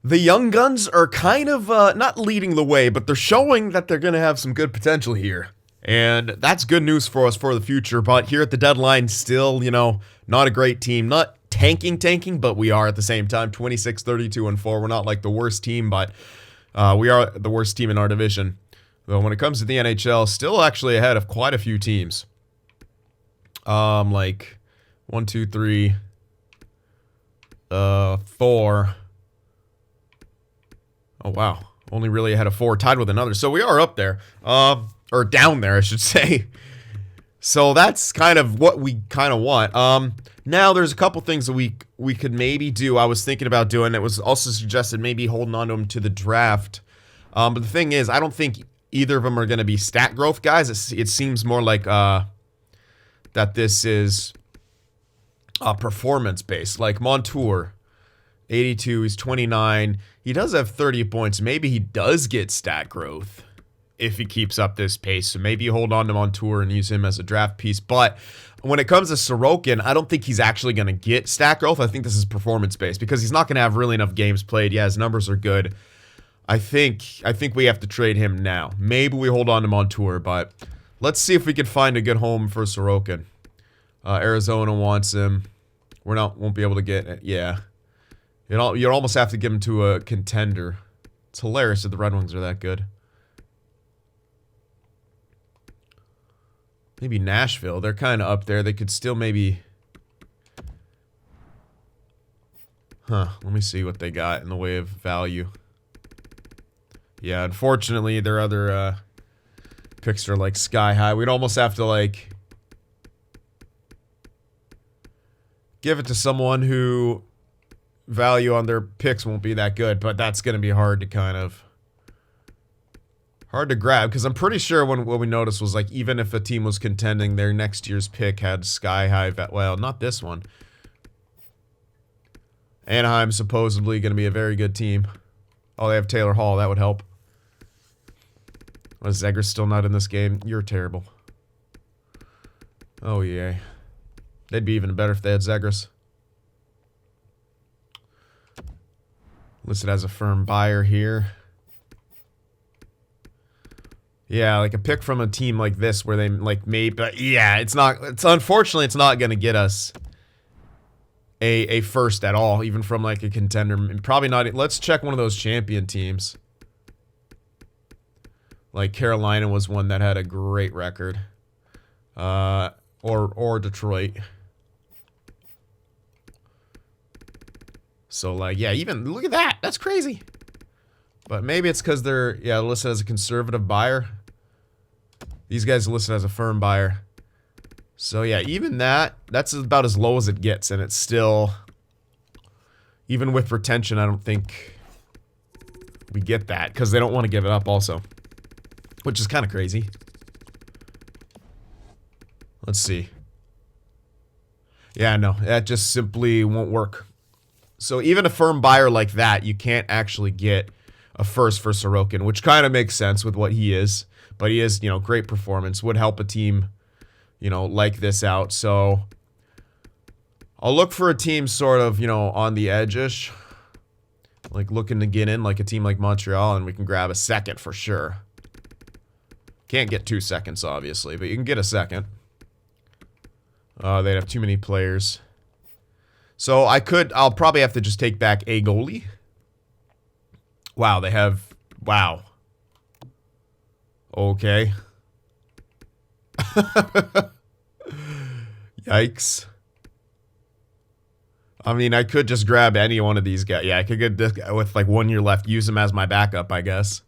The young guns are kind of not leading the way, but they're showing that they're going to have some good potential here. And that's good news for us for the future. But here at the deadline, still, not a great team. Not tanking, but we are at the same time. 26, 32, and 4. We're not like the worst team, but we are the worst team in our division. Though when it comes to the NHL, still actually ahead of quite a few teams. Like 1, 2, 3, 4. Oh, wow. Only really ahead of 4, tied with another. So we are up there. Or down there, I should say. So that's kind of what we kind of want. Now there's a couple things that we could maybe do. I was thinking about doing. It was also suggested maybe holding on to them to the draft. But the thing is, I don't think either of them are going to be stat growth guys. It seems more like that this is performance based. Like Montour, 82, he's 29. He does have 30 points. Maybe he does get stat growth if he keeps up this pace. So maybe you hold on to Montour and use him as a draft piece. But when it comes to Sorokin, I don't think he's actually going to get stat growth. I think this is performance-based because he's not going to have really enough games played. Yeah, his numbers are good. I think we have to trade him now. Maybe we hold on to Montour, but let's see if we can find a good home for Sorokin. Arizona wants him. Won't be able to get it. Yeah. You almost have to give him to a contender. It's hilarious that the Red Wings are that good. Maybe Nashville. They're kind of up there. They could still maybe... Let me see what they got in the way of value. Yeah, unfortunately, their other picks are like sky high. We'd almost have to like... give it to someone who... value on their picks won't be that good, but that's going to be hard to grab, because I'm pretty sure what we noticed was like even if a team was contending, their next year's pick had sky high well, not this one. Anaheim's supposedly going to be a very good team. Oh, they have Taylor Hall. That would help. Was Zegras still not in this game? You're terrible. Oh, yeah. They'd be even better if they had Zegras. Listed as a firm buyer here. Yeah, like a pick from a team like this where they like maybe, but yeah, unfortunately it's not going to get us a first at all, even from like a contender. Probably not. Let's check one of those champion teams. Like Carolina was one that had a great record. Or Detroit. So, like, yeah, even, look at that. That's crazy. But maybe it's because they're, listed as a conservative buyer. These guys are listed as a firm buyer. So, yeah, even that's about as low as it gets. And it's still, even with retention, I don't think we get that. Because they don't want to give it up also. Which is kind of crazy. Let's see. Yeah, no, that just simply won't work. So even a firm buyer like that, you can't actually get a first for Sorokin, which kind of makes sense with what he is. But he is, great performance. Would help a team, like this out. So I'll look for a team sort of, on the edge-ish. Like looking to get in, like a team like Montreal, and we can grab a second for sure. Can't get 2 seconds, obviously, but you can get a second. They'd have too many players. So I'll probably have to just take back a goalie. Wow, wow. Okay. Yikes. I mean, I could just grab any one of these guys. Yeah, I could get this guy with like 1 year left, use him as my backup, I guess.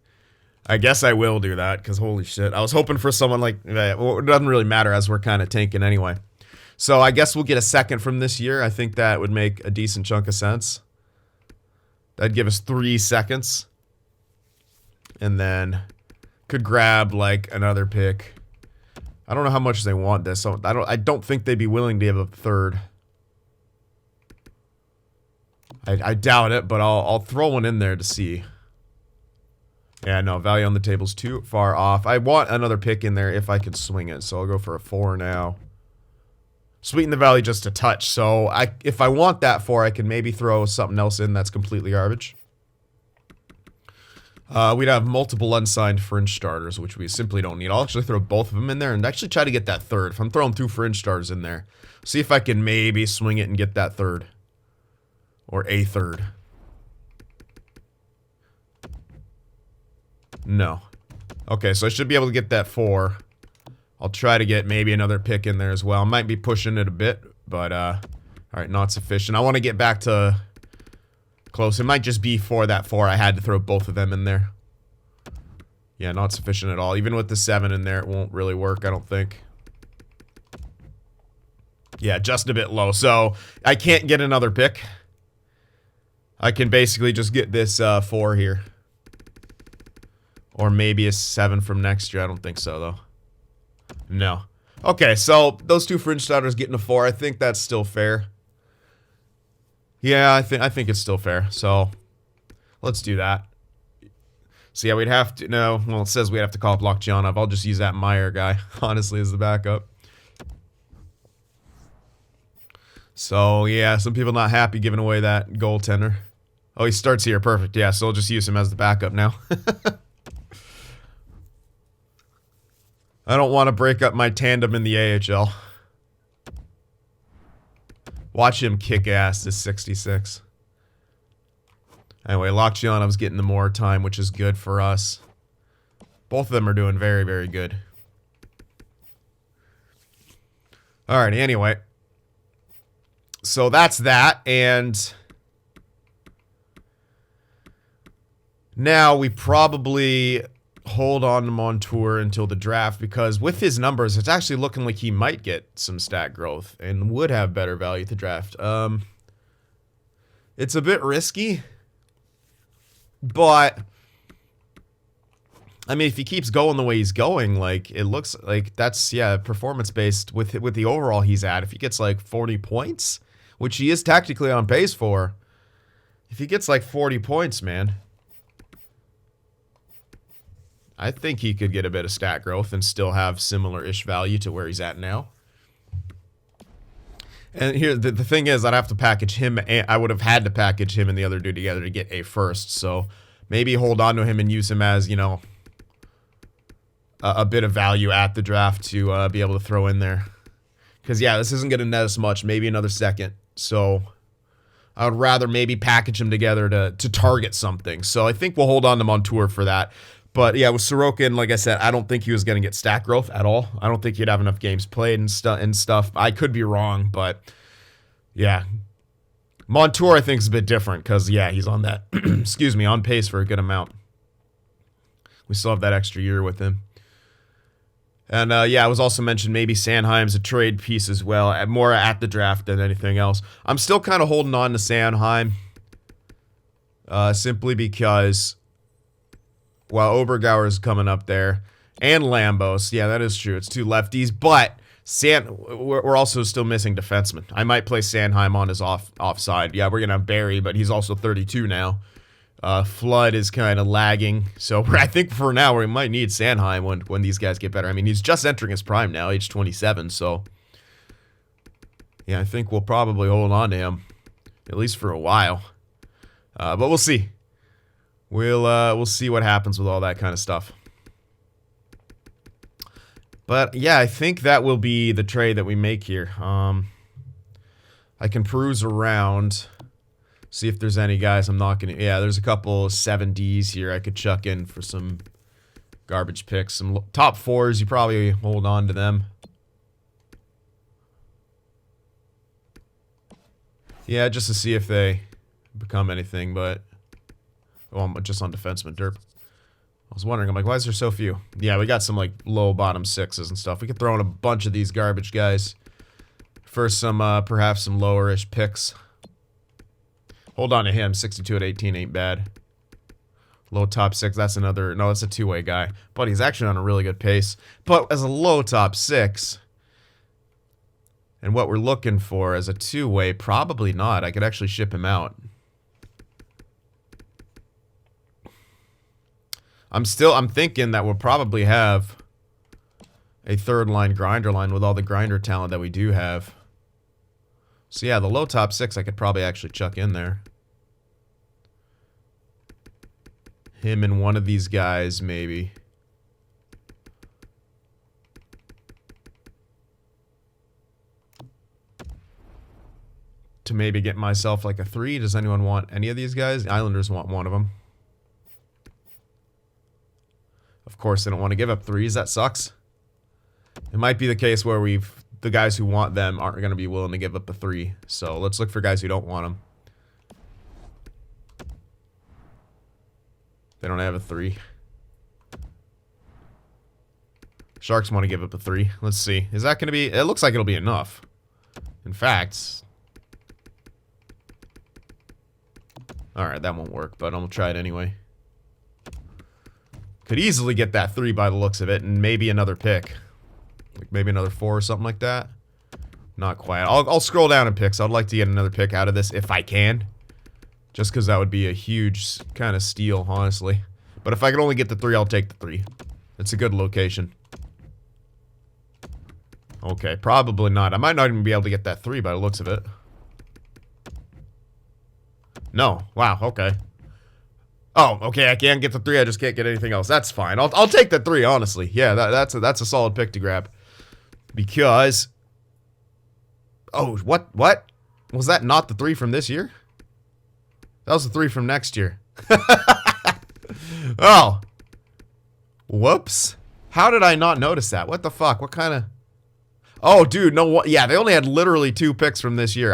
I guess I will do that, because holy shit. I was hoping for someone like, well, it doesn't really matter as we're kind of tanking anyway. So I guess we'll get a second from this year. I think that would make a decent chunk of sense. That'd give us 3 seconds. And then could grab like another pick. I don't know how much they want this. So I don't think they'd be willing to give a third. I doubt it, but I'll throw one in there to see. Yeah, no, value on the table's too far off. I want another pick in there if I could swing it. So I'll go for a 4 now. Sweeten the value just a touch. So if I want that 4, I can maybe throw something else in that's completely garbage. We'd have multiple unsigned fringe starters, which we simply don't need. I'll actually throw both of them in there and actually try to get that third. If I'm throwing 2 fringe starters in there, see if I can maybe swing it and get that third. Or a third. No. Okay, so I should be able to get that 4. I'll try to get maybe another pick in there as well. I might be pushing it a bit, but, alright, not sufficient. I want to get back to close. It might just be for that 4. I had to throw both of them in there. Yeah, not sufficient at all. Even with the 7 in there, it won't really work, I don't think. Yeah, just a bit low. So, I can't get another pick. I can basically just get this 4 here. Or maybe a 7 from next year. I don't think so, though. No. Okay, so those 2 fringe starters getting a 4. I think that's still fair. Yeah, I think it's still fair. So, let's do that. So, yeah, we'd have to... No, well, it says we'd have to call up Lokjanov. I'll just use that Meyer guy, honestly, as the backup. So, yeah, some people not happy giving away that goaltender. Oh, he starts here. Perfect. Yeah, so I'll just use him as the backup now. I don't want to break up my tandem in the AHL. Watch him kick ass to 66. Anyway, Lokjanov's getting the more time, which is good for us. Both of them are doing very, very good. Alrighty, anyway. So that's that, and... now we probably hold on to Montour until the draft, because with his numbers, it's actually looking like he might get some stat growth and would have better value to draft. It's a bit risky, but I mean, if he keeps going the way he's going, like, it looks like that's, yeah, performance-based with the overall he's at. If he gets like 40 points, which he is tactically on pace for, if he gets like 40 points, man, I think he could get a bit of stat growth and still have similar-ish value to where he's at now. And here, the thing is, I'd have to package him, and I would have had to package him and the other dude together to get a first. So maybe hold on to him and use him as, you know, a bit of value at the draft to be able to throw in there. Because, yeah, this isn't going to net us much, maybe another second. So I would rather maybe package them together to target something. So I think we'll hold on to Montour for that. But yeah, with Sorokin, like I said, I don't think he was going to get stat growth at all. I don't think he'd have enough games played and stuff. I could be wrong, but yeah. Montour, I think, is a bit different because, yeah, he's on that, excuse me, on pace for a good amount. We still have that extra year with him. And, yeah, I was also mentioned maybe Sanheim's a trade piece as well, more at the draft than anything else. I'm still kind of holding on to Sanheim, simply because... well, Obergauer is coming up there. And Lambos. Yeah, that is true. It's 2 lefties. But we're also still missing defensemen. I might play Sanheim on his offside. Yeah, we're going to have Barry, but he's also 32 now. Flood is kind of lagging. So I think for now we might need Sanheim when these guys get better. I mean, he's just entering his prime now, age 27. So, yeah, I think we'll probably hold on to him. At least for a while. But we'll see. We'll see what happens with all that kind of stuff. But yeah, I think that will be the trade that we make here. I can peruse around, see if there's any guys I'm not gonna. Yeah, there's a couple 7Ds here I could chuck in for some garbage picks. Some top 4s, you probably hold on to them. Yeah, just to see if they become anything, but. Well, I'm just on defenseman, derp. I was wondering, I'm like, why is there so few? Yeah, we got some, like, low bottom 6s and stuff. We could throw in a bunch of these garbage guys for some, perhaps some lower-ish picks. Hold on to him. 62 at 18 ain't bad. Low top 6, that's another... no, that's a 2-way guy. But he's actually on a really good pace. But as a low top 6... and what we're looking for as a 2-way, probably not. I could actually ship him out. I'm thinking that we'll probably have a 3rd-line grinder line with all the grinder talent that we do have. So yeah, the low top 6 I could probably actually chuck in there. Him and one of these guys, maybe. To maybe get myself like a 3. Does anyone want any of these guys? The Islanders want one of them. Of course, they don't want to give up 3s. That sucks. It might be the case where the guys who want them aren't going to be willing to give up a 3. So let's look for guys who don't want them. They don't have a 3. Sharks want to give up a 3. Let's see. Is that going to be... It looks like it'll be enough. In fact... Alright, that won't work, but I'm going to try it anyway. Could easily get that 3 by the looks of it, and maybe another pick. Like maybe another 4 or something like that. Not quite. I'll scroll down in picks. I'd like to get another pick out of this if I can. Just because that would be a huge kind of steal, honestly. But if I could only get the 3, I'll take the 3. It's a good location. Okay, probably not. I might not even be able to get that 3 by the looks of it. No. Wow, okay. Oh, okay, I can't get the 3, I just can't get anything else. That's fine. I'll take the 3, honestly. Yeah, that's a solid pick to grab. Because... Oh, what? Was that not the 3 from this year? That was the 3 from next year. Oh. Whoops. How did I not notice that? What the fuck? What kind of... Oh, dude, no... Yeah, they only had literally 2 picks from this year.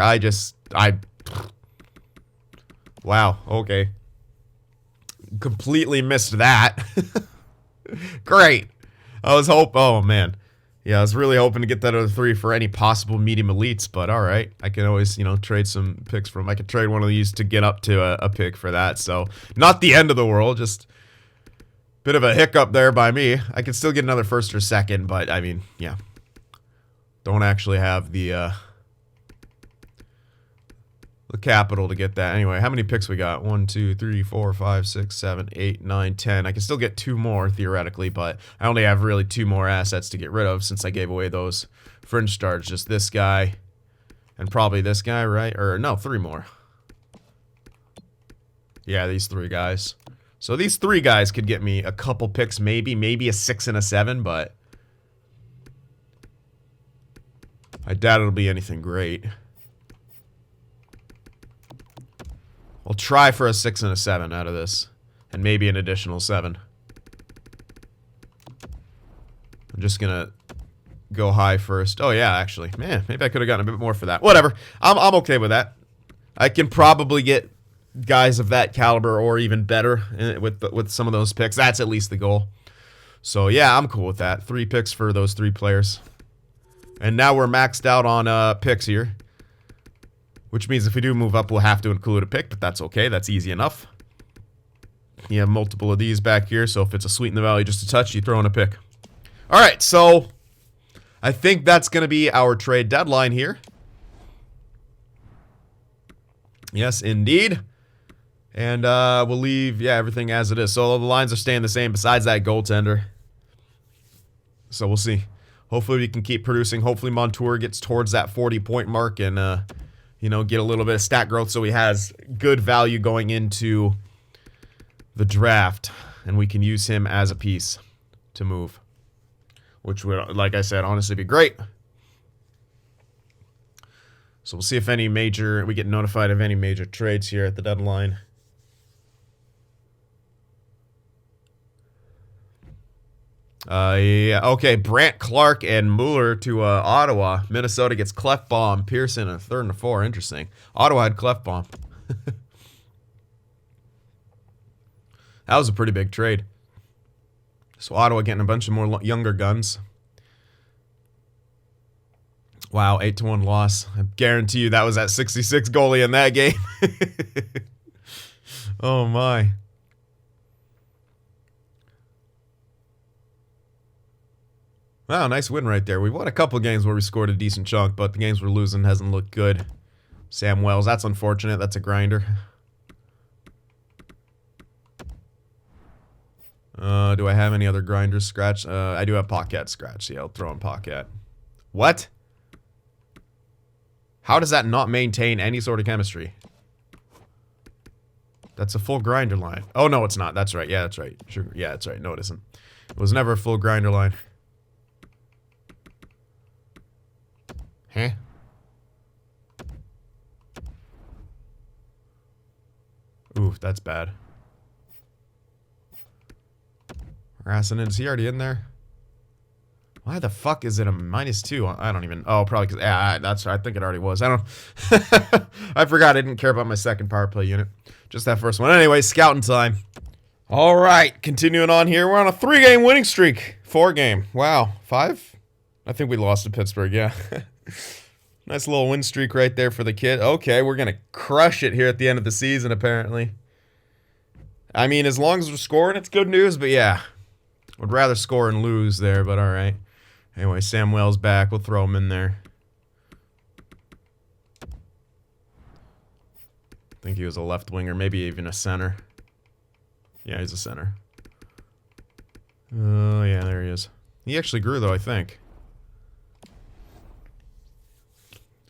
Wow, okay. Completely missed that. Great. I was oh man. Yeah, I was really hoping to get that other 3 for any possible medium elites, but alright. I can always, you know, trade some picks from... I could trade one of these to get up to a pick for that, so... Not the end of the world, just... Bit of a hiccup there by me. I could still get another 1st or 2nd, but, I mean, yeah. Don't actually have the capital to get that. Anyway, how many picks we got? 1, 2, 3, 4, 5, 6, 7, 8, 9, 10. I can still get 2 more, theoretically, but I only have really 2 more assets to get rid of since I gave away those fringe stars. Just this guy and probably this guy, right? Or, no, 3 more. Yeah, these 3 guys. So these 3 guys could get me a couple picks, maybe a 6 and a 7, but I doubt it'll be anything great. I'll try for a 6 and a 7 out of this. And maybe an additional 7. I'm just gonna go high first. Oh yeah, actually. Man, maybe I could have gotten a bit more for that. Whatever. I'm okay with that. I can probably get guys of that caliber or even better with some of those picks. That's at least the goal. So yeah, I'm cool with that. 3 picks for those 3 players. And now we're maxed out on picks here. Which means if we do move up, we'll have to include a pick, but that's okay. That's easy enough. You have multiple of these back here, so if it's a sweet in the valley just a touch, you throw in a pick. Alright, so I think that's going to be our trade deadline here. Yes, indeed. And we'll leave, yeah, everything as it is. So the lines are staying the same besides that goaltender. So we'll see. Hopefully we can keep producing. Hopefully Montour gets towards that 40-point mark and, you know, get a little bit of stat growth so he has good value going into the draft. And we can use him as a piece to move. Which would, like I said, honestly be great. So we'll see if we get notified of any major trades here at the deadline. Yeah, okay, Brandt, Clark, and Mueller to Ottawa. Minnesota gets Clefbaum, Pearson, a 3rd and a 4. Interesting. Ottawa had Clefbaum. That was a pretty big trade. So Ottawa getting a bunch of more younger guns. Wow, 8-1 loss. I guarantee you that was at 66 goalie in that game. Oh my. Wow, nice win right there. We've won a couple games where we scored a decent chunk, but the games we're losing hasn't looked good. Sam Wells, that's unfortunate. That's a grinder. Do I have any other grinders scratch? I do have Paquette scratch. Yeah, I'll throw in Paquette. What? How does that not maintain any sort of chemistry? That's a full grinder line. Oh, no, it's not. That's right. Yeah, that's right. Sure. Yeah, that's right. No, it isn't. It was never a full grinder line. Huh? Ooh, that's bad. Rassinen, is he already in there? Why the fuck is it a -2? I don't even... Oh, probably because... Yeah, that's... I think it already was. I don't... I forgot I didn't care about my second power play unit. Just that first one. Anyway, scouting time. All right, continuing on here. We're on a 3-game winning streak. 4-game. Wow. 5? I think we lost to Pittsburgh, yeah. Nice little win streak right there for the kid. Okay, we're going to crush it here at the end of the season, apparently. I mean, as long as we're scoring, it's good news, but yeah. Would rather score and lose there, but all right. Anyway, Samuel's back. We'll throw him in there. I think he was a left winger, maybe even a center. Yeah, he's a center. Oh, yeah, there he is. He actually grew, though, I think.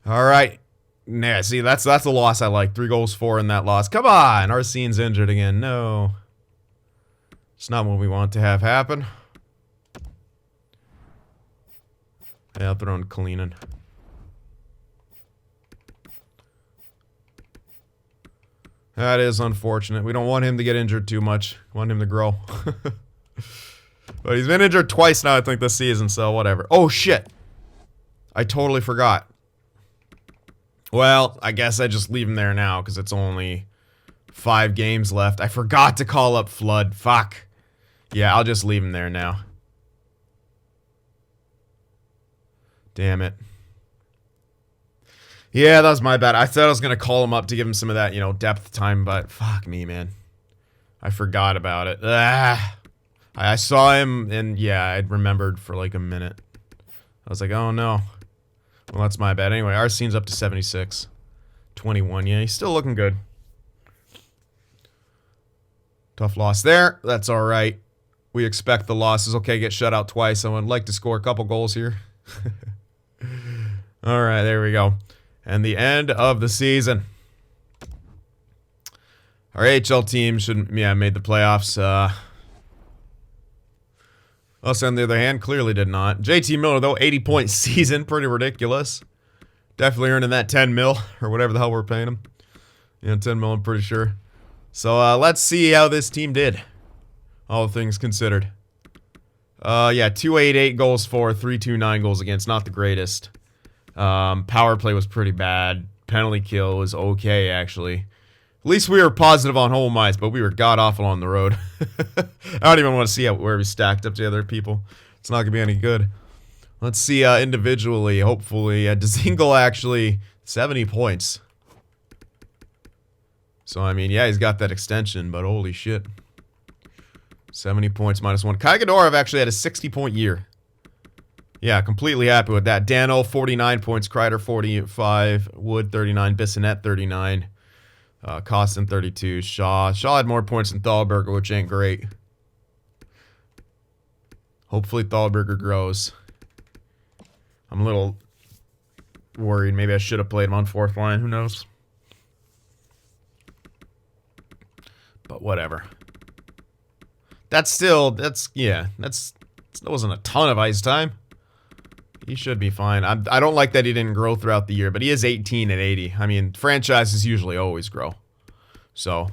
All right. Yeah, see, that's a loss I like. 3 goals, 4 in that loss. Come on! Arsene's injured again. No. It's not what we want to have happen. Yeah, I'll throw in Kalinin. That is unfortunate. We don't want him to get injured too much. We want him to grow. But he's been injured twice now, I think, this season, so whatever. Oh, shit! I totally forgot. Well, I guess I just leave him there now, because it's only 5 games left. I forgot to call up Flood. Fuck. Yeah, I'll just leave him there now. Damn it. Yeah, that was my bad. I thought I was going to call him up to give him some of that, you know, depth time, but fuck me, man. I forgot about it. I saw him, and yeah, I remembered for like a minute. I was like, oh no. Well, that's my bad. Anyway, Arsene's up to 76. 21, yeah, he's still looking good. Tough loss there. That's all right. We expect the losses. Okay, get shut out twice. I would like to score a couple goals here. All right, there we go. And the end of the season. Our AHL team should, yeah, made the playoffs. Us, on the other hand, clearly did not. JT Miller, though, 80-point season. Pretty ridiculous. Definitely earning that 10 mil, or whatever the hell we're paying him. Yeah, 10 mil, I'm pretty sure. So, let's see how this team did. All things considered. Yeah, 288 goals for, 329 goals against. Not the greatest. Power play was pretty bad. Penalty kill was okay, actually. At least we were positive on home ice, but we were god-awful on the road. I don't even want to see where we stacked up to other people. It's not going to be any good. Let's see individually, hopefully. Dzingel actually, 70 points. So, I mean, yeah, he's got that extension, but holy shit. 70 points -1. Kaigadorov actually had a 60-point year. Yeah, completely happy with that. Dano, 49 points. Kreider, 45. Wood, 39. Bissonnette, 39. Costin, 32. Shaw had more points than Thalberger, which ain't great. Hopefully Thalberger grows. I'm a little worried. Maybe I should have played him on 4th line. Who knows? But whatever. That wasn't a ton of ice time. He should be fine. I don't like that he didn't grow throughout the year, but he is 18 at 80. I mean, franchises usually always grow. So,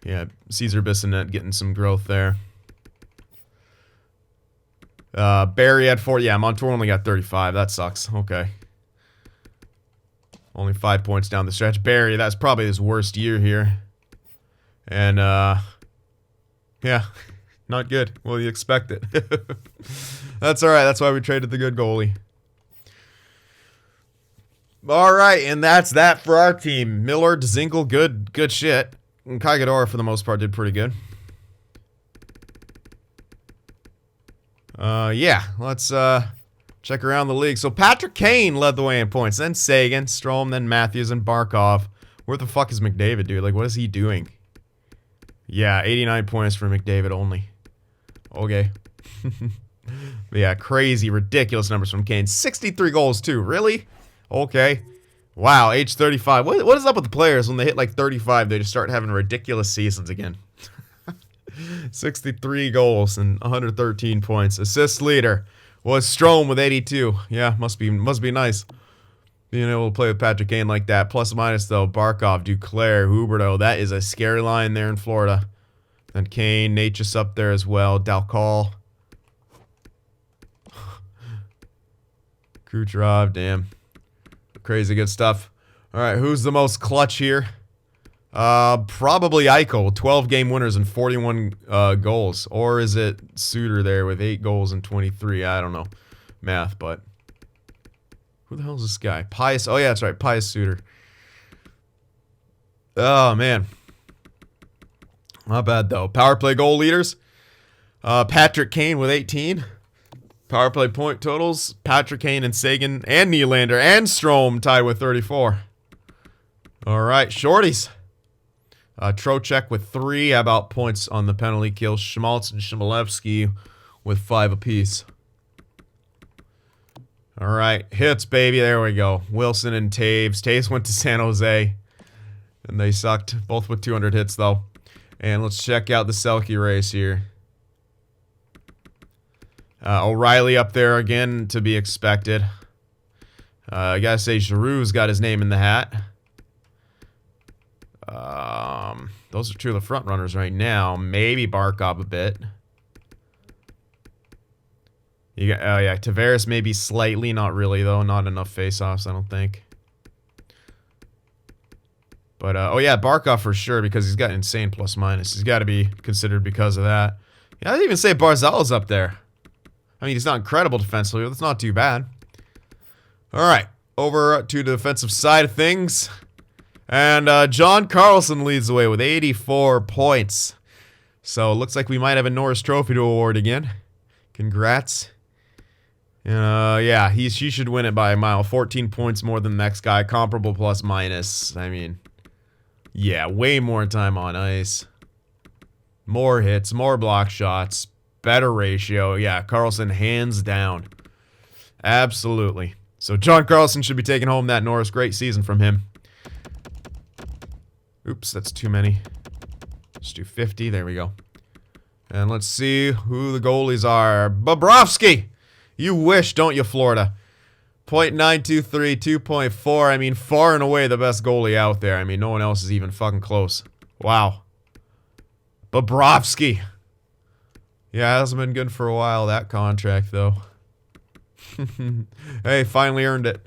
yeah, Caesar Bissonnette getting some growth there. Barry had 4. Yeah, Montour only got 35. That sucks. Okay. Only 5 points down the stretch. Barry, that's probably his worst year here. And, yeah, not good. Well, you expect it. That's all right. That's why we traded the good goalie. All right, and that's that for our team. Miller, Dzingel, good shit. And Kaigadora, for the most part, did pretty good. Yeah, let's check around the league. So Patrick Kane led the way in points, then Sagan, Strome, then Matthews, and Barkov. Where the fuck is McDavid, dude? Like, what is he doing? Yeah, 89 points for McDavid only. Okay. Yeah, crazy, ridiculous numbers from Kane. 63 goals, too. Really? Okay. Wow, age 35. What is up with the players when they hit like 35? They just start having ridiculous seasons again. 63 goals and 113 points. Assist leader was Strome with 82. Yeah, must be nice being able to play with Patrick Kane like that. Plus minus though, Barkov, Duclair, Huberto. That is a scary line there in Florida. Then Kane, Natchez up there as well. Dalcall. Kucherov, damn. Crazy good stuff. All right, who's the most clutch here? Probably Eichel, 12 game winners and 41 goals. Or is it Suter there with 8 goals and 23? I don't know math, but who the hell is this guy? Pius. Oh yeah, that's right, Pius Suter. Oh man, not bad though. Power play goal leaders. Patrick Kane with 18. Power play point totals. Patrick Kane and Sagan and Nylander and Strome tied with 34. All right, shorties. Trocheck with 3. How about points on the penalty kill? Schmaltz and Shimolepsky with 5 apiece. All right, hits, baby. There we go. Wilson and Taves. Taves went to San Jose, and they sucked. Both with 200 hits, though. And let's check out the Selke race here. O'Reilly up there again, to be expected. I gotta say, Giroux's got his name in the hat. Those are 2 of the front runners right now. Maybe Barkov a bit. You got, oh yeah, Tavares maybe slightly, not really though. Not enough face-offs, I don't think. But oh yeah, Barkov for sure because he's got insane plus minus. He's got to be considered because of that. Yeah, I'd even say Barzal's up there. I mean, he's not incredible defensively, but that's not too bad. All right, over to the defensive side of things. And John Carlson leads the way with 84 points. So it looks like we might have a Norris Trophy to award again. Congrats. Yeah, he should win it by a mile. 14 points more than the next guy. Comparable plus minus. I mean, yeah, way more time on ice. More hits, more block shots. Better ratio. Yeah, Carlson hands down. Absolutely. So John Carlson should be taking home that Norris. Great season from him. Oops, that's too many. Let's do 50. There we go. And let's see who the goalies are. Bobrovsky! You wish, don't you, Florida? .923, 2.4. I mean, far and away the best goalie out there. I mean, no one else is even fucking close. Wow. Bobrovsky. Yeah, it hasn't been good for a while, that contract, though. Hey, finally earned it.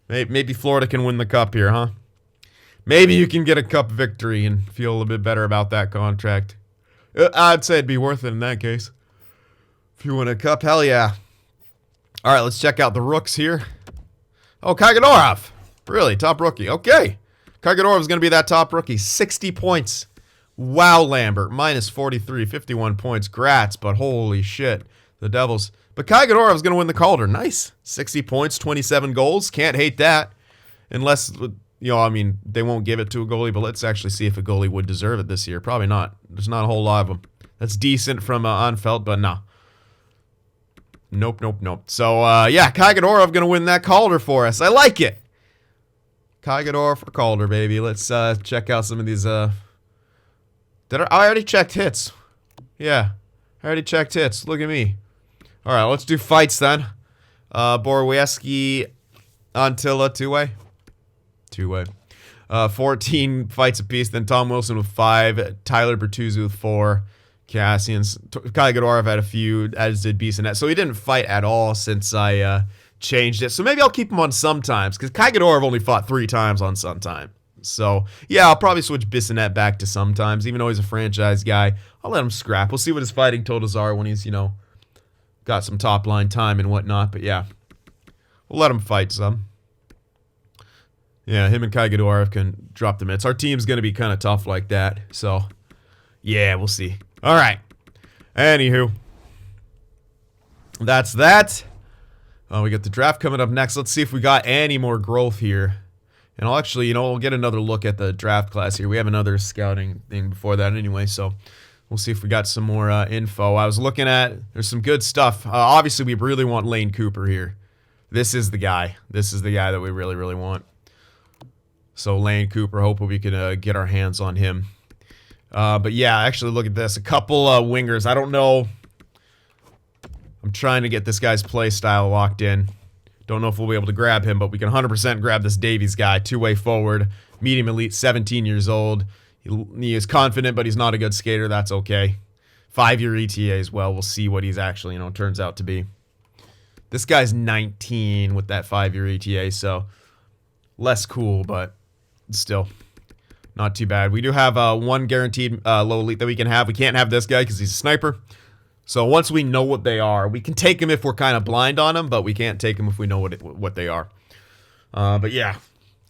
Maybe Florida can win the cup here, huh? Maybe you can get a cup victory and feel a little bit better about that contract. I'd say it'd be worth it in that case. If you win a cup, hell yeah. All right, let's check out the rooks here. Oh, Kaganorov. Really, top rookie. Okay. Kagadorov's going to be that top rookie. 60 points. Wow, Lambert. Minus 43, 51 points. Grats, but holy shit. The Devils. But Kagadorov's going to win the Calder. Nice. 60 points, 27 goals. Can't hate that. Unless, you know, I mean, they won't give it to a goalie, but let's actually see if a goalie would deserve it this year. Probably not. There's not a whole lot of them. That's decent from Anfeld, but nah. Nope, nope, nope. So, yeah, Kaganorov going to win that Calder for us. I like it. Kaganorov for Calder, baby. Let's check out some of these. I already checked hits. Yeah, I already checked hits. Look at me. All right, let's do fights then. Borweski, Antilla, two-way. Two-way. 14 fights apiece. Then Tom Wilson with 5. Tyler Bertuzzi with 4. Cassian's. Kaganorov had a few, as did Bissonnette. So he didn't fight at all since I changed it. So maybe I'll keep him on sometimes, because Kaganorov only fought 3 times on sometime. So, yeah, I'll probably switch Bissonnette back to sometimes, even though he's a franchise guy. I'll let him scrap. We'll see what his fighting totals are when he's, you know, got some top-line time and whatnot. But, yeah, we'll let him fight some. Yeah, him and Kaganorov can drop the mitts. Our team's going to be kind of tough like that. So, yeah, we'll see. All right. Anywho, that's that. We got the draft coming up next. Let's see if we got any more growth here. And I'll actually, you know, we'll get another look at the draft class here. We have another scouting thing before that anyway, so we'll see if we got some more info. I was looking at, there's some good stuff. Obviously, we really want Lane Cooper here. This is the guy. This is the guy that we really, really want. So Lane Cooper, hoping we can get our hands on him. But yeah, actually look at this. A couple wingers. I don't know. I'm trying to get this guy's play style locked in. Don't know if we'll be able to grab him, but we can 100% grab this Davies guy. Two-way forward, medium elite, 17 years old. He is confident, but he's not a good skater. That's okay. 5-year ETA as well. We'll see what he's actually, turns out to be. This guy's 19 with that 5-year ETA, so less cool, but still not too bad. We do have one guaranteed low elite that we can have. We can't have this guy because he's a sniper. So once we know what they are, we can take them if we're kind of blind on them, but we can't take them if we know what they are. But yeah,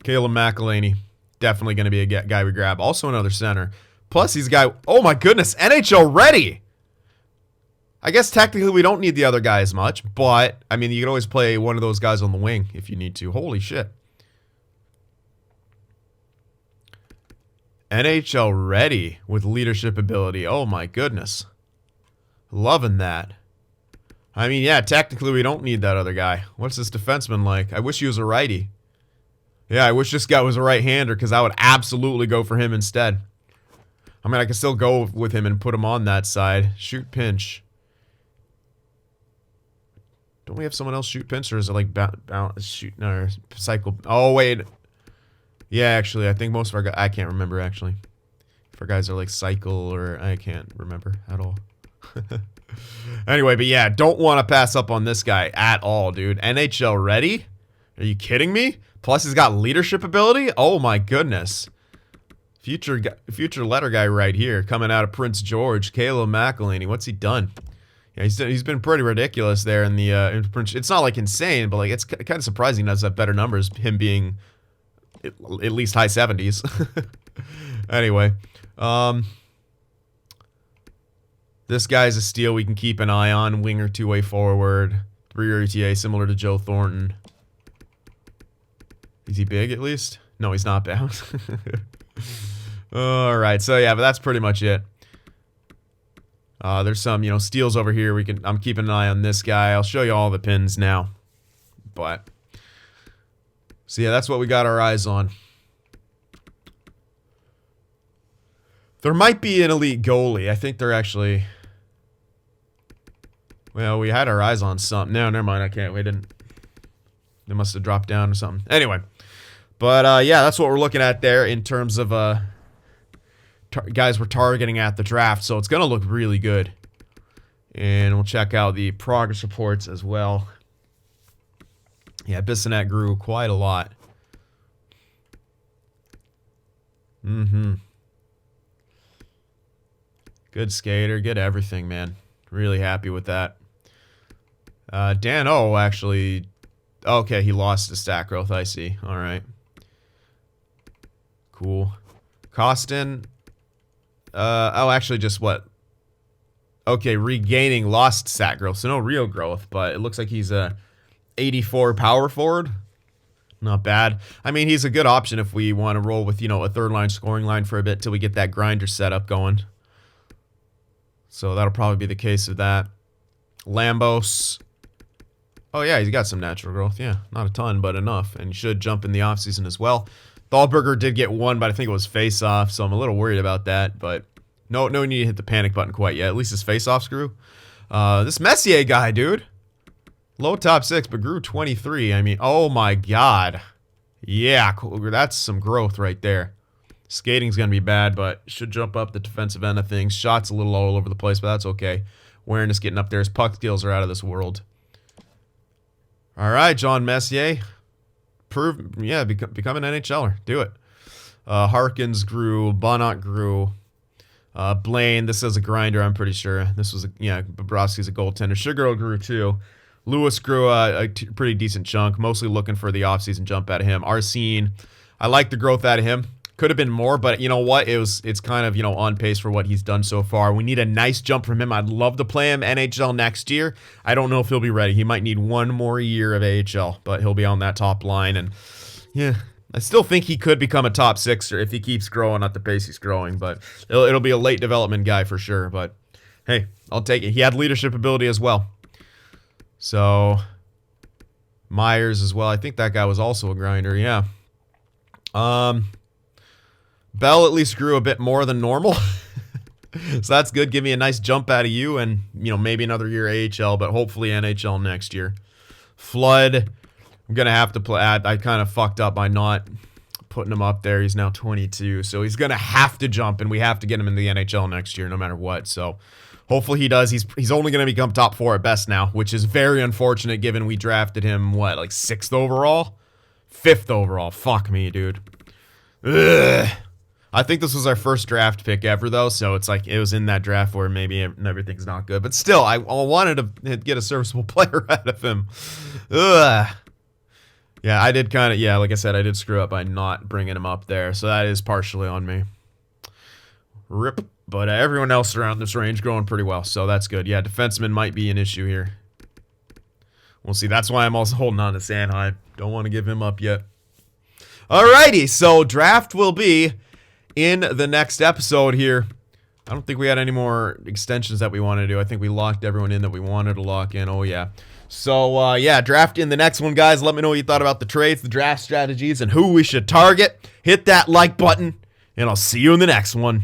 Caleb McElhaney, definitely going to be a guy we grab. Also another center. Plus he's a guy, oh my goodness, NHL ready! I guess technically we don't need the other guy as much, but, I mean, you can always play one of those guys on the wing if you need to. Holy shit. NHL ready with leadership ability. Oh my goodness. Loving that. I mean, yeah, technically we don't need that other guy. What's this defenseman like? I wish he was a righty. Yeah, I wish this guy was a right-hander because I would absolutely go for him instead. I mean, I can still go with him and put him on that side. Shoot pinch. Don't we have someone else shoot pinch, or is it like shoot or cycle? Oh wait, yeah, actually, I think most of our guys, I can't remember actually. If our guys are like cycle, or I can't remember at all. Anyway, but yeah, don't want to pass up on this guy at all, dude. NHL ready? Are you kidding me? Plus, he's got leadership ability. Oh my goodness. Future letter guy right here, coming out of Prince George, Caleb McElhaney. What's he done? Yeah, he's been pretty ridiculous there in the it's not like insane, but like it's kind of surprising he does have better numbers, him being at least high 70s. Anyway, this guy's a steal we can keep an eye on. Winger, two-way forward, 3-year ETA, similar to Joe Thornton. Is he big at least? No, he's not bad. All right, so yeah, but that's pretty much it. There's some, steals over here. I'm keeping an eye on this guy. I'll show you all the pins now. But, so yeah, that's what we got our eyes on. There might be an elite goalie. I think they're actually, well, we had our eyes on something. No, never mind. We didn't. They must have dropped down or something. Anyway, but yeah, that's what we're looking at there in terms of guys we're targeting at the draft, so it's going to look really good. And we'll check out the progress reports as well. Yeah, Bissonnette grew quite a lot. Good skater, good everything, man. Really happy with that. Dan O actually, okay, he lost his stat growth, I see. All right. Cool. Costin, oh, actually just what? Okay, regaining lost stat growth, so no real growth, but it looks like he's a 84 power forward. Not bad. I mean, he's a good option if we want to roll with, a third line scoring line for a bit till we get that grinder setup going. So that'll probably be the case of that. Lambos. Oh yeah, he's got some natural growth. Yeah, not a ton, but enough. And he should jump in the offseason as well. Thalberger did get one, but I think it was face-off, so I'm a little worried about that. But no need to hit the panic button quite yet. At least his face-offs grew. This Messier guy, dude. Low top 6, but grew 23. I mean, oh my god. Yeah, cool. That's some growth right there. Skating's going to be bad, but should jump up the defensive end of things. Shots a little all over the place, but that's okay. Awareness getting up there. His puck skills are out of this world. All right, John Messier. Become an NHLer. Do it. Harkins grew. Bonnet grew. Blaine, this is a grinder, I'm pretty sure. This was, Bobrovsky's a goaltender. Sugar grew too. Lewis grew a pretty decent chunk, mostly looking for the offseason jump out of him. Arsene, I like the growth out of him. Could have been more, but you know what? It's kind of, on pace for what he's done so far. We need a nice jump from him. I'd love to play him NHL next year. I don't know if he'll be ready. He might need one more year of AHL, but he'll be on that top line. And yeah, I still think he could become a top sixer if he keeps growing at the pace he's growing, but it'll be a late development guy for sure. But hey, I'll take it. He had leadership ability as well. So Myers as well. I think that guy was also a grinder. Yeah. Bell at least grew a bit more than normal. So that's good. Give me a nice jump out of you and, maybe another year AHL, but hopefully NHL next year. Flood, I'm going to have to play. I kind of fucked up by not putting him up there. He's now 22, so he's going to have to jump, and we have to get him in the NHL next year no matter what. So hopefully he does. He's only going to become top 4 at best now, which is very unfortunate given we drafted him, like 6th overall? 5th overall. Fuck me, dude. Ugh. I think this was our first draft pick ever, though, so it's like it was in that draft where maybe everything's not good. But still, I wanted to get a serviceable player out of him. Ugh. Yeah, I did kind of, like I said, I did screw up by not bringing him up there, so that is partially on me. Rip. But everyone else around this range growing pretty well, so that's good. Yeah, defenseman might be an issue here. We'll see. That's why I'm also holding on to Sanheim. Don't want to give him up yet. Alrighty, so draft will be in the next episode here. I don't think we had any more extensions that we wanted to do. I think we locked everyone in that we wanted to lock in. Oh, yeah. So, yeah, draft in the next one, guys. Let me know what you thought about the trades, the draft strategies, and who we should target. Hit that like button, and I'll see you in the next one.